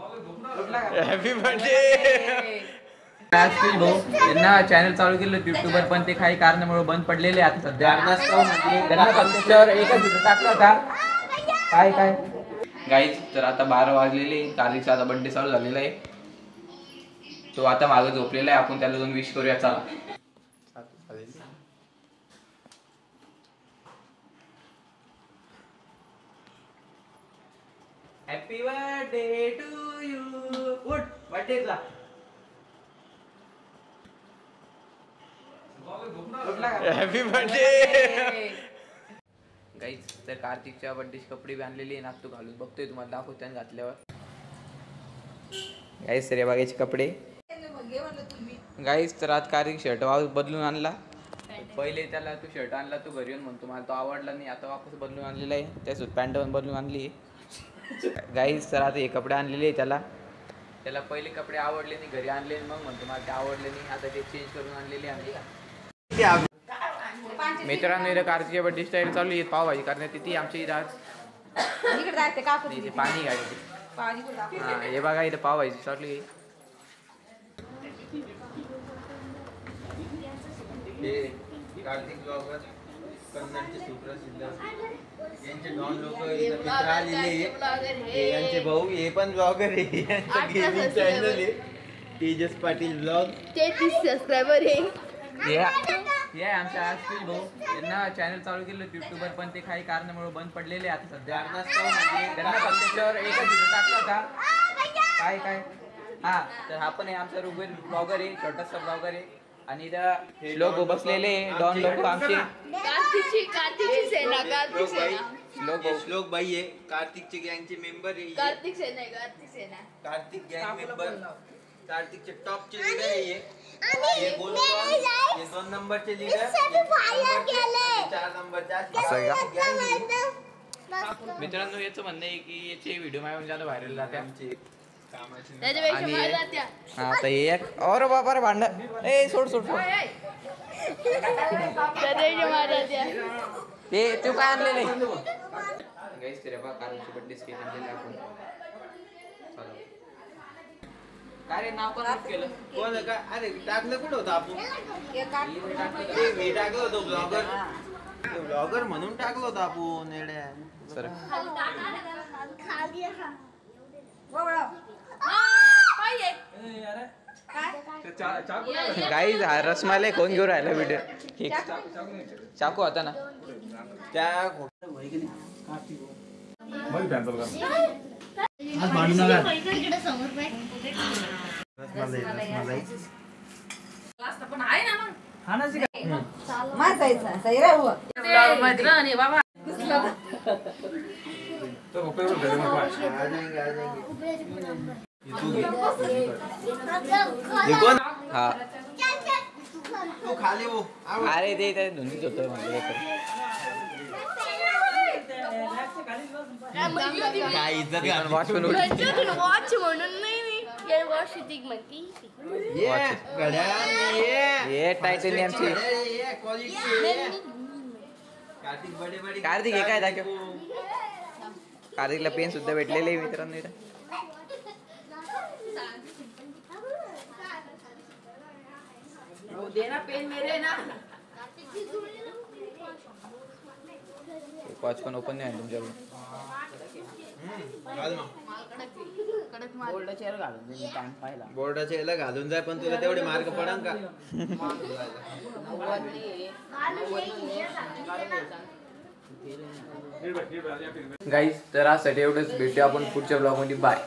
Happy birthday भाऊ त्यांना channel चालू केलं युट्यूबवर, पण ते काही कारणामुळे बंद पडलेले आता सध्या. त्यांना त्याच्यावर एकच व्हिडिओ टाकला होता. काय काय गाईज, तर आता 12 वाजलेले, कालीचा आता बर्थडे चालू झालेला आहे. तो आता मागे झोपलेला आहे, आपण त्याला जाऊन विश करूया. चला. Happy birthday to you. उठ बर्थडेला. Happy birthday guys. तर कार्तिकच्या बर्थडेचे कपडे बी आणलेले आहे ना, तू घालून बघतोय, तुम्हाला दाखवतो घातल्यावर. गाईज तर बघायचे कपडे गाईज. तर आज कार्तिक शर्ट बदलून आणला. पहिले त्याला तू शर्ट आणला, तू घरी येऊन म्हणतो मला तो आवडला नाही, आता वापस बदलून आणलेला आहे. त्यासोबत पॅन्ट पण बदलून आणली गाईज. तर आता हे कपडे आणलेले आहे त्याला पहिले कपडे आवडले नाही, घरी आणले, मग म्हणतो मला ते आवडले नाही, आता ते चेंज करून आणलेले आहे. मित्रांनो इथं कार्तिकच्या बर्थडे स्टाईल चालू आहे पावभाजी करण्यात येते आमच्या इथं. आज पाणी घ्यायचे. हा हे बघा इथं पावभाजी चालू आहे. कार्तिक ब्लॉगर कन्नडचे सुप्रसिद्ध यांचे डॉन लोक इथं आलेले, यांचे भाऊ हे पण ब्लॉगर आहे. यांचं गेमिंग चॅनल आहे तेजस पाटील ब्लॉग. 33 सबस्क्रायबर आहे. हे आमच्या आजपील भाऊ यांना चॅनल चालू केलं युट्यूबवर, पण ते काही कारणामुळे बंद पडलेले आता सध्या. त्यांना त्याच्यावर एकच व्हिडिओ टाकला होता. काय काय हा तर हा पण आहे आमचा ऋग्वेद ब्लॉगर आहे, छोटासा ब्लॉगर आहे. आणि इथं लोक बसलेले डॉन लोक आमचे. कार्तिकची सेना. श्लोक भाई आहे कार्तिकचे गँगचे मेंबर आहे. कार्तिक सेना. कार्तिक गँग मेंबर, कार्तिकचे टॉपचे लीडर आहे. ये बोलतो ये 2 नंबरचे लीडर, 4 नंबरचे. मित्रांनो याचं म्हणणं आहे की याचे व्हिडिओ माझ्या जास्त व्हायरल जाते आमचे. आता एक और बाबा भांड ए सोड ते तू काय आणलेलं गाईस. ते बघा कार्तिकची बर्थडे केक आणलेला आपण. काय रे नाव पण केलं कोण काय? अरे टाकलं कुठं होतं आपण? टाकलं होतं ब्लॉगर म्हणून टाकलं होतं आपण येड्या. सर गाईज हा रसमालाई कोण घेऊन राहिला व्हिडिओ. चाकू होता ना त्या हा तू खाली हो. अरे ते धुंदीच होतं म्हणजे वॉच म्हणून नाही वॉच म्हणती. ये टायटॅनियमची कार्तिक हे काय दाखव. कार्तिकला पेन सुद्धा भेटलेले आहे मित्रांनो इथं. वॉच पण ओपन नाही आहे तुमच्याकडून. बोर्डाच्या याला घालून जाय, पण तुला तेवढे मार्क पडन का? गाईज तर आजसाठी एवढंच. भेटूया आपण पुढच्या ब्लॉगमध्ये. बाय.